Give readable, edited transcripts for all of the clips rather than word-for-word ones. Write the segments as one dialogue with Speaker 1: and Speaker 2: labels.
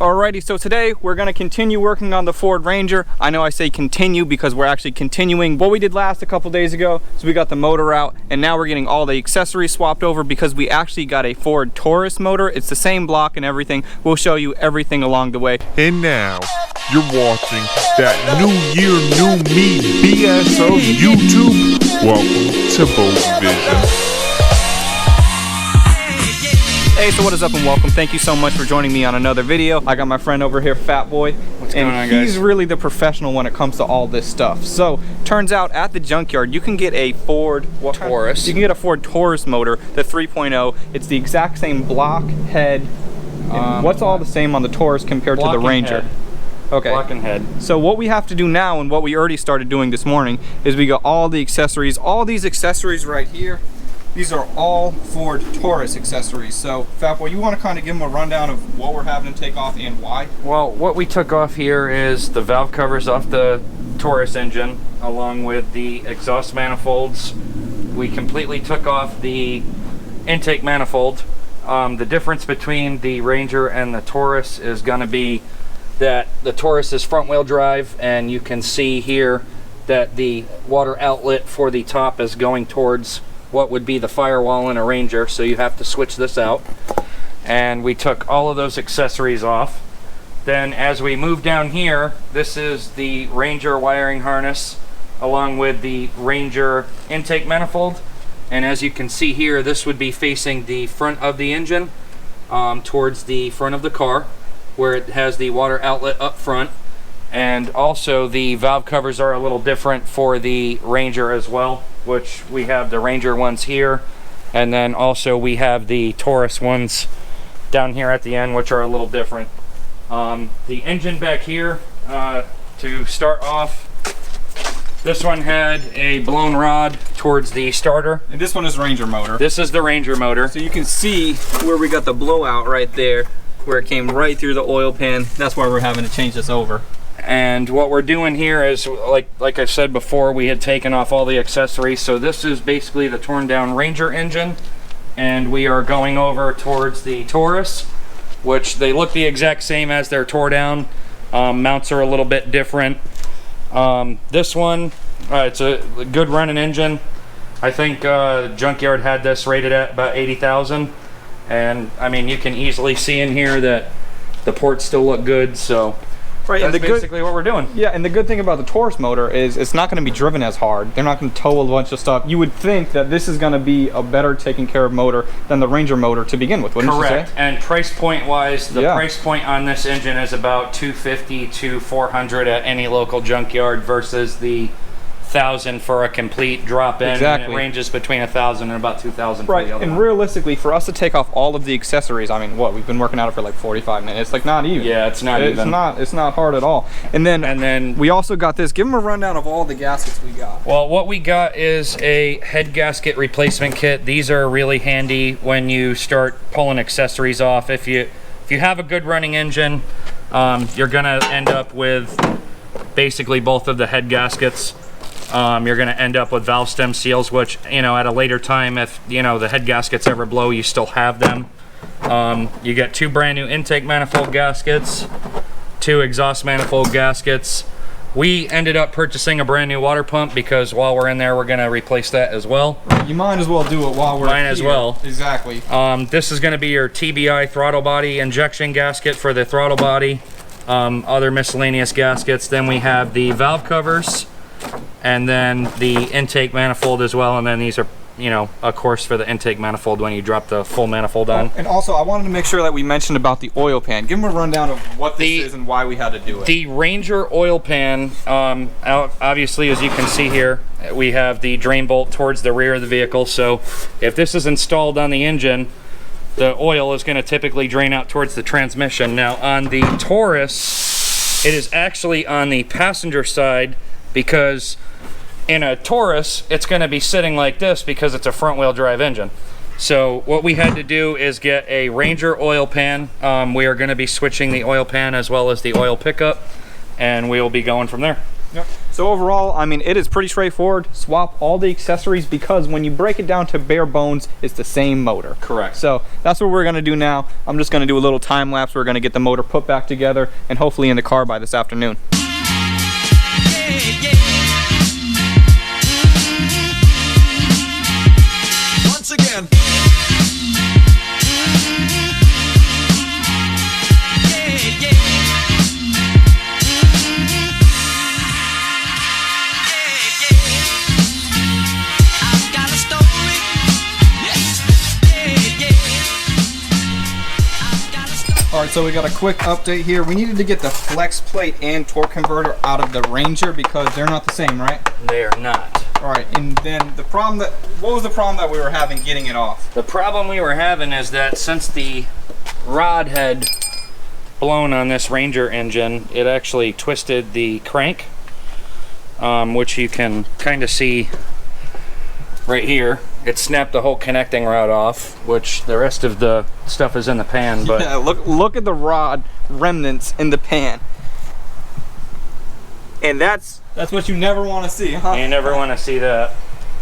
Speaker 1: Alrighty, so today we're going to continue working on the Ford Ranger. I know I say continue because we're actually continuing what we did last a couple days ago. So we got the motor out and now we're getting all the accessories swapped over because we actually got a Ford Taurus motor. It's the same block and everything. We'll show you everything along the way.
Speaker 2: And now you're watching that New Year, New Me BS of YouTube. Welcome to BodeVision.
Speaker 1: Hey, so what is up and welcome. Thank you so much for joining me on another video. I got my friend over here, Fat Boy.
Speaker 3: What's going on, guys?
Speaker 1: He's really the professional when it comes to all this stuff. So, turns out at the junkyard, you can get a Ford
Speaker 3: Taurus.
Speaker 1: You can get a Ford Taurus motor, the 3.0. It's the exact same block, head. What's all the same on the Taurus compared to the Ranger?
Speaker 3: Head.
Speaker 1: Okay.
Speaker 3: Block and head.
Speaker 1: So what we have to do now, and what we already started doing this morning, is we got all the accessories. All these accessories right here. These are all Ford Taurus accessories. So, Fat Boy, you want to kind of give them a rundown of what we're having to take off and why?
Speaker 3: Well, what we took off here is the valve covers off the Taurus engine, along with the exhaust manifolds. We completely took off the intake manifold. The difference between the Ranger and the Taurus is going to be that the Taurus is front wheel drive, and you can see here that the water outlet for the top is going towards what would be the firewall in a Ranger, so you have to switch this out. And we took all of those accessories off. Then as we move down here, this is the Ranger wiring harness along with the Ranger intake manifold. And as you can see here, this would be facing the front of the engine towards the front of the car, where it has the water outlet up front. And also the valve covers are a little different for the Ranger as well, which we have the Ranger ones here, and then also we have the Taurus ones down here at the end, which are a little different. The engine back here, to start off, this one had a blown rod towards the starter.
Speaker 1: And this one is Ranger motor.
Speaker 3: This is the Ranger motor.
Speaker 1: So you can see where we got the blowout right there, where it came right through the oil pan. That's why we're having to change this over.
Speaker 3: And what we're doing here is, like I said before, we had taken off all the accessories. So this is basically the torn down Ranger engine, and we are going over towards the Taurus, which they look the exact same as they're tore down. Mounts are a little bit different. This one, it's a good running engine. I think Junkyard had this rated at about 80,000, and I mean, you can easily see in here that the ports still look good. So
Speaker 1: right,
Speaker 3: that's
Speaker 1: and
Speaker 3: basically what we're doing.
Speaker 1: Yeah, and the good thing about the Taurus motor is it's not going to be driven as hard. They're not going to tow a bunch of stuff. You would think that this is going to be a better taken care of motor than the Ranger motor to begin with, wouldn't you say?
Speaker 3: Correct. And price point wise, the price point on this engine is about $250 to $400 at any local junkyard versus the $1,000 for a complete drop-in.
Speaker 1: Exactly.
Speaker 3: And it ranges between $1,000 and about $2,000 for
Speaker 1: right,
Speaker 3: the other
Speaker 1: and
Speaker 3: one.
Speaker 1: realistically, for us to take off all of the accessories, I mean, what, we've been working on it for like 45 minutes. Like, not even.
Speaker 3: Yeah, it's not even.
Speaker 1: It's not hard at all. And then we also got this. Give them a rundown of all the gaskets we got.
Speaker 3: Well, what we got is a head gasket replacement kit. These are really handy when you start pulling accessories off. If you have a good running engine, you're gonna end up with basically both of the head gaskets. You're going to end up with valve stem seals, which, you know, at a later time, if, you know, the head gaskets ever blow, you still have them. You get 2 brand new intake manifold gaskets, 2 exhaust manifold gaskets. We ended up purchasing a brand new water pump because while we're in there, we're going to replace that as well.
Speaker 1: You might as well do it while we're
Speaker 3: Might as well.
Speaker 1: Exactly.
Speaker 3: This is going to be your TBI throttle body injection gasket for the throttle body. Other miscellaneous gaskets. Then we have the valve covers, and then the intake manifold as well, and then these are, you know, of course, for the intake manifold when you drop the full manifold on.
Speaker 1: And also, I wanted to make sure that we mentioned about the oil pan. Give them a rundown of what this is and why we had to do it.
Speaker 3: The Ranger oil pan, obviously, as you can see here, we have the drain bolt towards the rear of the vehicle, so if this is installed on the engine, the oil is going to typically drain out towards the transmission. Now, on the Taurus, it is actually on the passenger side, because in a Taurus, it's going to be sitting like this because it's a front-wheel drive engine. So what we had to do is get a Ranger oil pan. We are going to be switching the oil pan as well as the oil pickup, and we will be going from there.
Speaker 1: Yep. So overall, I mean, it is pretty straightforward. Swap all the accessories because when you break it down to bare bones, it's the same motor.
Speaker 3: Correct.
Speaker 1: So that's what we're gonna do now. I'm just gonna do a little time lapse. We're gonna get the motor put back together and hopefully in the car by this afternoon.
Speaker 4: Once again.
Speaker 1: Alright, so we got a quick update here. We needed to get the flex plate and torque converter out of the Ranger because they're not the same, right?
Speaker 3: They are not.
Speaker 1: Alright, and then what was the problem that we were having getting it off?
Speaker 3: The problem we were having is that since the rod had blown on this Ranger engine, it actually twisted the crank, which you can kind of see right here. It snapped the whole connecting rod off, which the rest of the stuff is in the pan. But
Speaker 1: yeah, look at the rod remnants in the pan. And that's what you never want to see, huh?
Speaker 3: you never want to see that.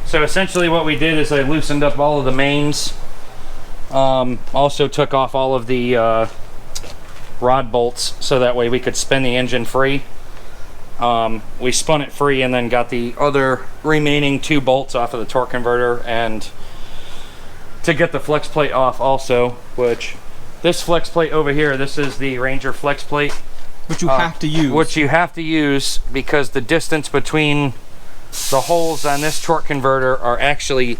Speaker 3: So essentially what we did is I loosened up all of the mains. Also took off all of the rod bolts so that way we could spin the engine free. We spun it free and then got the other remaining 2 bolts off of the torque converter, and to get the flex plate off also, which this flex plate over here, this is the Ranger flex plate.
Speaker 1: Which you have to use.
Speaker 3: Which you have to use because the distance between the holes on this torque converter are actually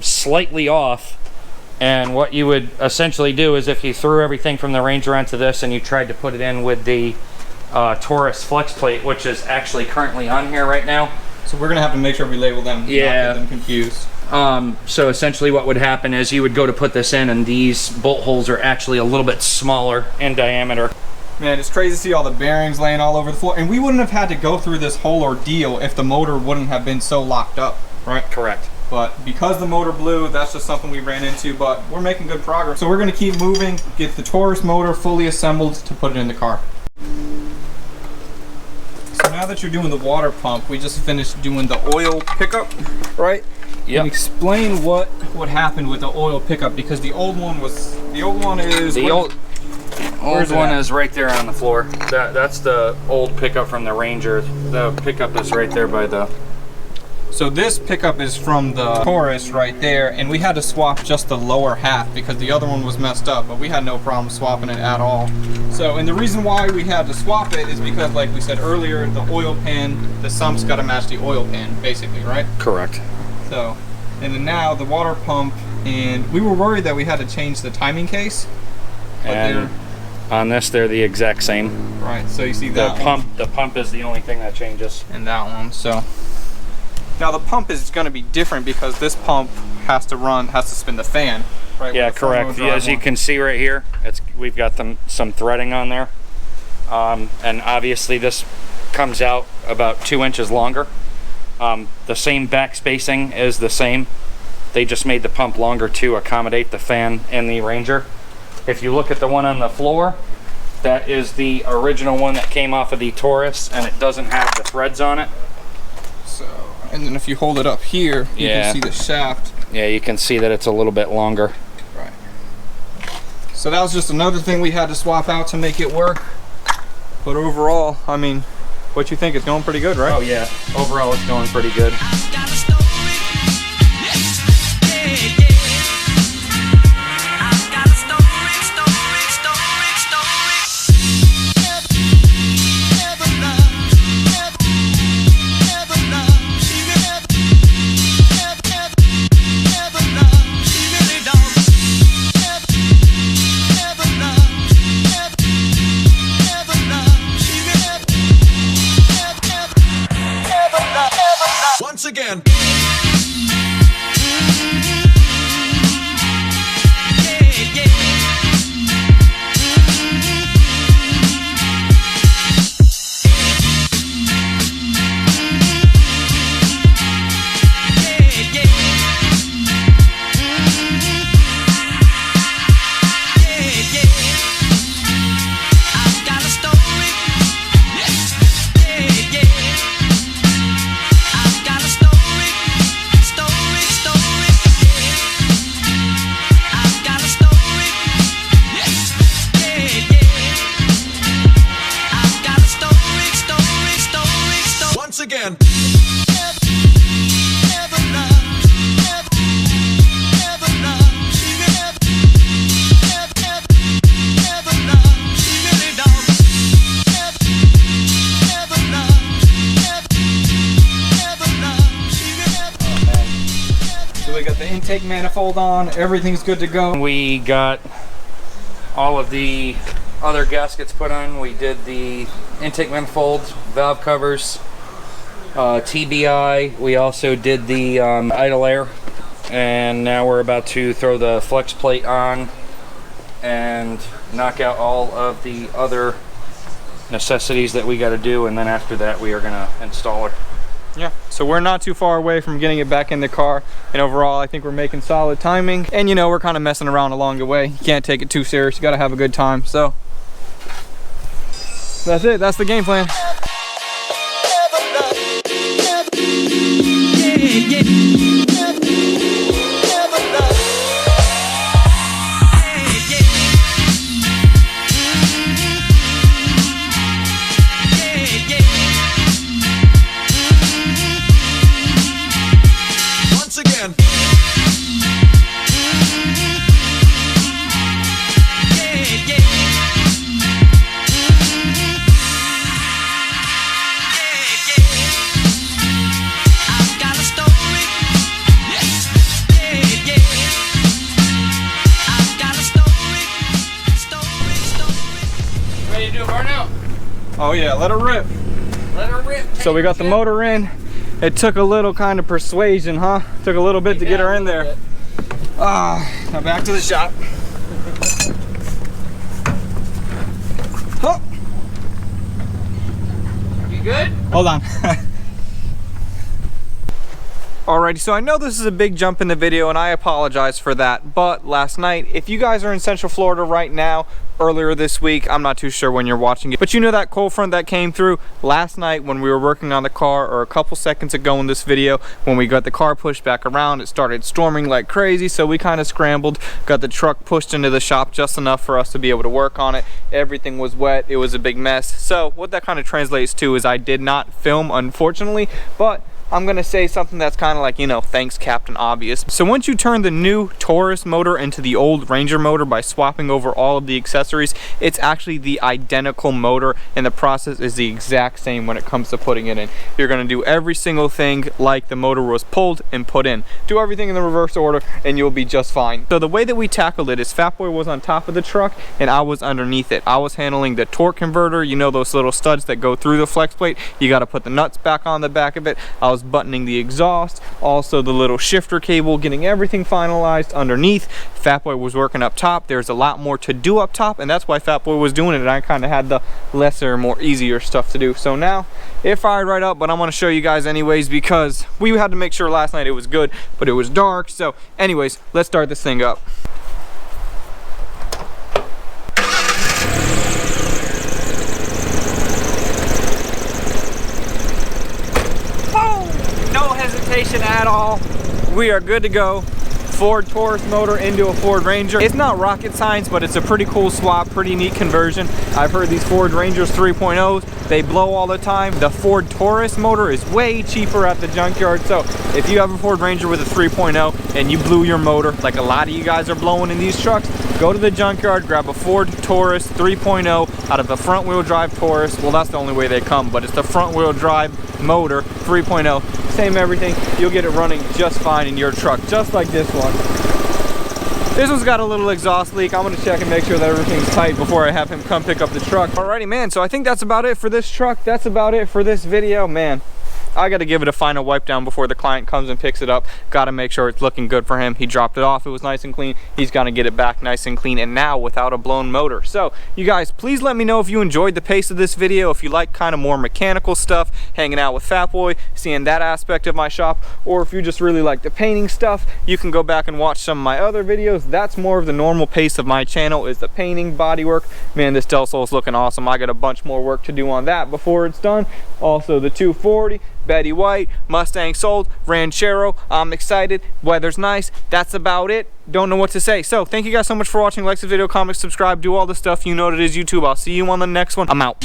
Speaker 3: slightly off. And what you would essentially do is if you threw everything from the Ranger onto this and you tried to put it in with the Taurus flex plate, which is actually currently on here right now.
Speaker 1: So we're gonna have to make sure we label them, not get them confused.
Speaker 3: So essentially what would happen is you would go to put this in and these bolt holes are actually a little bit smaller in diameter.
Speaker 1: Man, it's crazy to see all the bearings laying all over the floor. And we wouldn't have had to go through this whole ordeal if the motor wouldn't have been so locked up, right?
Speaker 3: Correct.
Speaker 1: But because the motor blew, that's just something we ran into, but we're making good progress. So we're gonna keep moving, get the Taurus motor fully assembled to put it in the car. So now that you're doing the water pump, we just finished doing the oil pickup, right?
Speaker 3: Yep.
Speaker 1: And explain what happened with the oil pickup, because the old one
Speaker 3: is right there on the floor. That's the old pickup from the Ranger. The pickup is right there by the...
Speaker 1: So this pickup is from the Taurus right there, and we had to swap just the lower half because the other one was messed up, but we had no problem swapping it at all. So, and the reason why we had to swap it is because, like we said earlier, the oil pan, the sump's got to match the oil pan, basically, right?
Speaker 3: Correct.
Speaker 1: So, and then now the water pump, and we were worried that we had to change the timing case, but
Speaker 3: And on this, they're the exact same.
Speaker 1: right. So you see that
Speaker 3: The pump is the only thing that changes.
Speaker 1: and that one. So now the pump is going to be different because this pump has to spin the fan. Right,
Speaker 3: Yeah,
Speaker 1: with the front-wheel
Speaker 3: correct.
Speaker 1: drive
Speaker 3: As you
Speaker 1: one.
Speaker 3: can see right here, we've got some threading on there, and obviously this comes out about 2 inches longer. The same back spacing is the same. They just made the pump longer to accommodate the fan in the Ranger. If you look at the one on the floor, that is the original one that came off of the Taurus, and it doesn't have the threads on it.
Speaker 1: So, and then if you hold it up here, you
Speaker 3: Yeah.
Speaker 1: can see the shaft.
Speaker 3: Yeah, you can see that it's a little bit longer.
Speaker 1: Right. So that was just another thing we had to swap out to make it work. But overall, I mean, what you think? It's going pretty good, right?
Speaker 3: Oh yeah, overall it's going pretty good.
Speaker 4: Once again.
Speaker 1: intake manifold on, everything's good to go.
Speaker 3: We got all of the other gaskets put on. We did the intake manifolds, valve covers, TBI. We also did the idle air, and now we're about to throw the flex plate on and knock out all of the other necessities that we got to do, and then after that we are going to install her.
Speaker 1: Yeah, so we're not too far away from getting it back in the car, and overall I think we're making solid timing. And you know, we're kind of messing around along the way. You can't take it too serious, you got to have a good time. So that's it, that's the game plan.
Speaker 4: Once again.
Speaker 3: Ready to do a burnout?
Speaker 1: Oh yeah, let her rip.
Speaker 3: Let her rip.
Speaker 1: So we got the motor in. It took a little kind of persuasion, huh? Took a little bit to get her in there. Now back to the shop. Oh.
Speaker 3: You good?
Speaker 1: Hold on. Alrighty, so I know this is a big jump in the video and I apologize for that, but last night, if you guys are in Central Florida right now, earlier this week, I'm not too sure when you're watching it, but you know that cold front that came through last night when we were working on the car, or a couple seconds ago in this video when we got the car pushed back around, it started storming like crazy, so we kind of scrambled, got the truck pushed into the shop just enough for us to be able to work on it. Everything was wet, it was a big mess. So what that kind of translates to is I did not film, unfortunately, but I'm gonna say something that's kind of like, you know, thanks Captain Obvious. So once you turn the new Taurus motor into the old Ranger motor by swapping over all of the accessories, it's actually the identical motor and the process is the exact same when it comes to putting it in. You're gonna do every single thing like the motor was pulled and put in. Do everything in the reverse order and you'll be just fine. So the way that we tackled it is Fatboy was on top of the truck and I was underneath it. I was handling the torque converter, you know those little studs that go through the flex plate. You gotta put the nuts back on the back of it. I was buttoning the exhaust, also the little shifter cable, getting everything finalized underneath. Fatboy was working up top. There's a lot more to do up top, and that's why Fatboy was doing it, and I kind of had the lesser, more easier stuff to do. So now it fired right up, but I'm going to show you guys anyways because we had to make sure last night it was good, but it was dark. So anyways, let's start this thing up. At all, we are good to go. Ford Taurus motor into a Ford Ranger. It's not rocket science, but it's a pretty cool swap, pretty neat conversion. I've heard these Ford Rangers 3.0s, they blow all the time. The Ford Taurus motor is way cheaper at the junkyard. So if you have a Ford Ranger with a 3.0 and you blew your motor, like a lot of you guys are blowing in these trucks, go to the junkyard, grab a Ford Taurus 3.0 out of the front wheel drive Taurus. Well, that's the only way they come, but it's the front wheel drive motor 3.0. Same everything, you'll get it running just fine in your truck, just like this one. This one's got a little exhaust leak. I'm gonna check and make sure that everything's tight before I have him come pick up the truck. Alrighty, man, so I think that's about it for this truck. That's about it for this video, man. I got to give it a final wipe down before the client comes and picks it up. Got to make sure it's looking good for him. He dropped it off, it was nice and clean. He's gonna get it back nice and clean, and now without a blown motor. So you guys, please let me know if you enjoyed the pace of this video, if you like kind of more mechanical stuff, hanging out with Fatboy, seeing that aspect of my shop, or if you just really like the painting stuff, you can go back and watch some of my other videos. That's more of the normal pace of my channel, is the painting, bodywork. Man, this Del Sol's looking awesome. I got a bunch more work to do on that before it's done. Also the 240, Betty White, Mustang sold, Ranchero, I'm excited, weather's nice. That's about it. Don't know what to say. So thank you guys so much for watching. Like this video, comment, subscribe, do all the stuff. You know what it is, YouTube. I'll see you on the next one. I'm out.